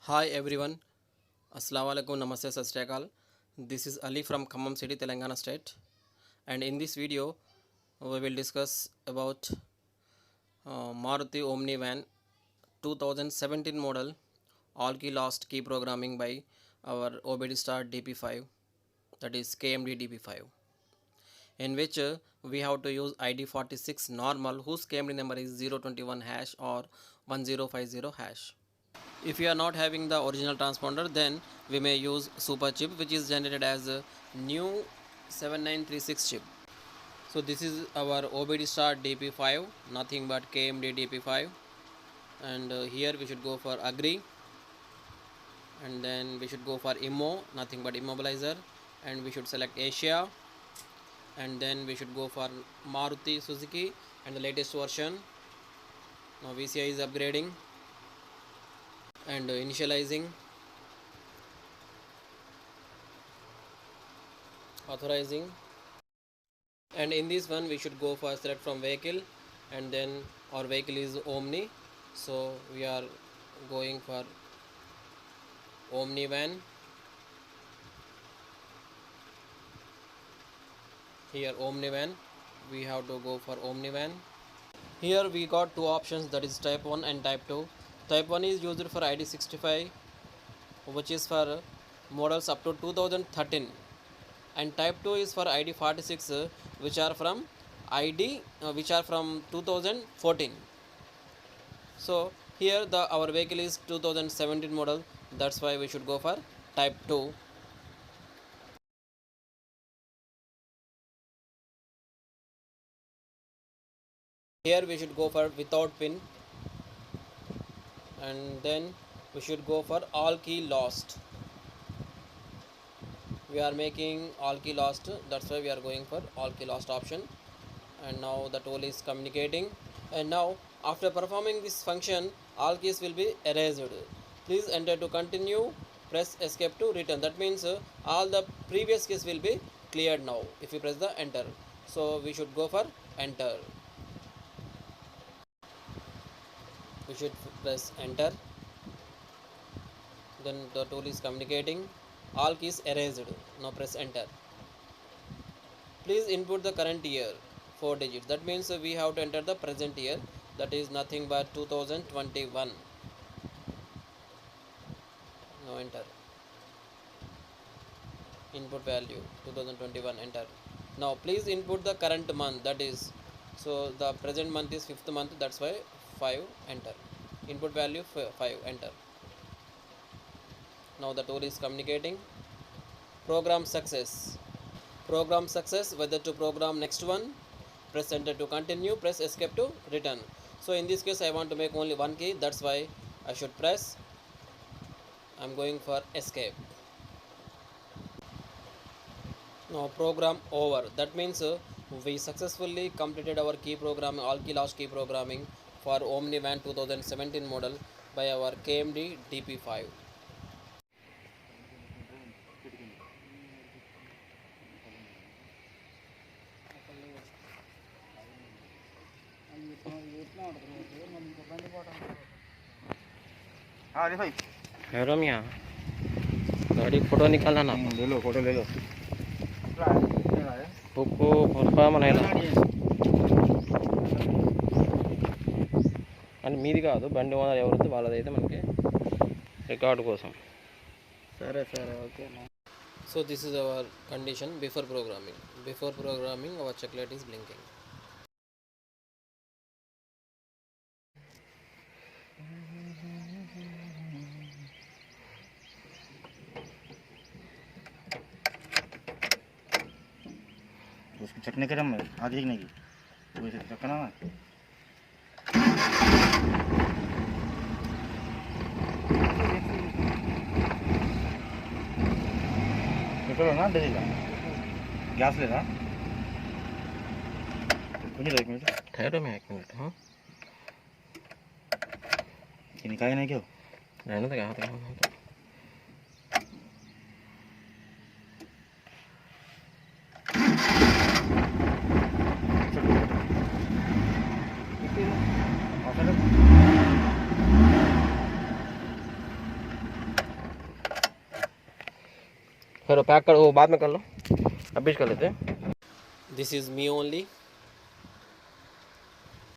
Hi everyone, Assalamu alaikum, Namaste, Sat Sri Akal. This is Ali from Khammam City, Telangana State, and in this video we will discuss about Maruti Omni Van 2017 model all key lost key programming by our OBD Star DP5, that is KMD DP5, in which we have to use ID46 normal whose KMD number is 021 hash or 1050 hash. If you are not having the original transponder, then we may use super chip, which is generated as a new 7936 chip. So this is our OBD Star DP5, nothing but KMD DP5, and here we should go for agree, and then we should go for immo, nothing but immobilizer, and we should select Asia, and then we should go for Maruti Suzuki and the latest version. Now VCI is upgrading and initializing, authorizing, and in this one we should go for select from vehicle, and then our vehicle is Omni, so we are going for Omni van. Here Omni van, we have to go for Omni van. Here we got two options, that is type 1 and type 2. Type 1 is used for ID65, which is for models up to 2013, and type 2 is for ID46, which are from 2014. So here our vehicle is 2017 model, that's why we should go for type 2. Here we should go for without pin, and then we should go for all key lost. We are making all key lost, that's why we are going for all key lost option. And now the tool is communicating, and now after performing this function all keys will be erased. Please enter to continue, press escape to return. That means all the previous keys will be cleared now if you press the enter. So we should go for enter. We should press enter, then the tool is communicating, all keys erased. Now press enter. Please input the current year 4 digits, that means we have to enter the present year, that is nothing but 2021. Now enter. Input value 2021, enter. Now please input the current month, that is, so the present month is 5th month, that's why 5, enter. Input value 5, enter. Now the tool is communicating. Program success. Program success, whether to program next one, press enter to continue, press escape to return. So in this case I want to make only one key, that's why I should press, I'm going for escape. Now program over, that means we successfully completed our key programming, all key lost key programming for Omni Van 2017 model by our KMD DP5. है रमिया गाड़ी photo निकालना ना ले लो photo ले लो photo photo मनाइला అంటే మీది కాదు బండి ఓనర్ ఎవరితో వాళ్ళదైతే మనకి రికార్డు కోసం సరే సరే okay So this is our condition before programming. Before programming our check light is blinking. उसको चखने के दम आगे नहीं वैसे चखना है पेट्रोल ना डीजल गैस लेना कुछ 1 मिनट ठहरो मैं 1 मिनट हाँ निकाले नहीं क्यों रहने दे हाथ में करो पैक करो, वो बाद में कर लो, अभी कर लेते हैं। This is me only.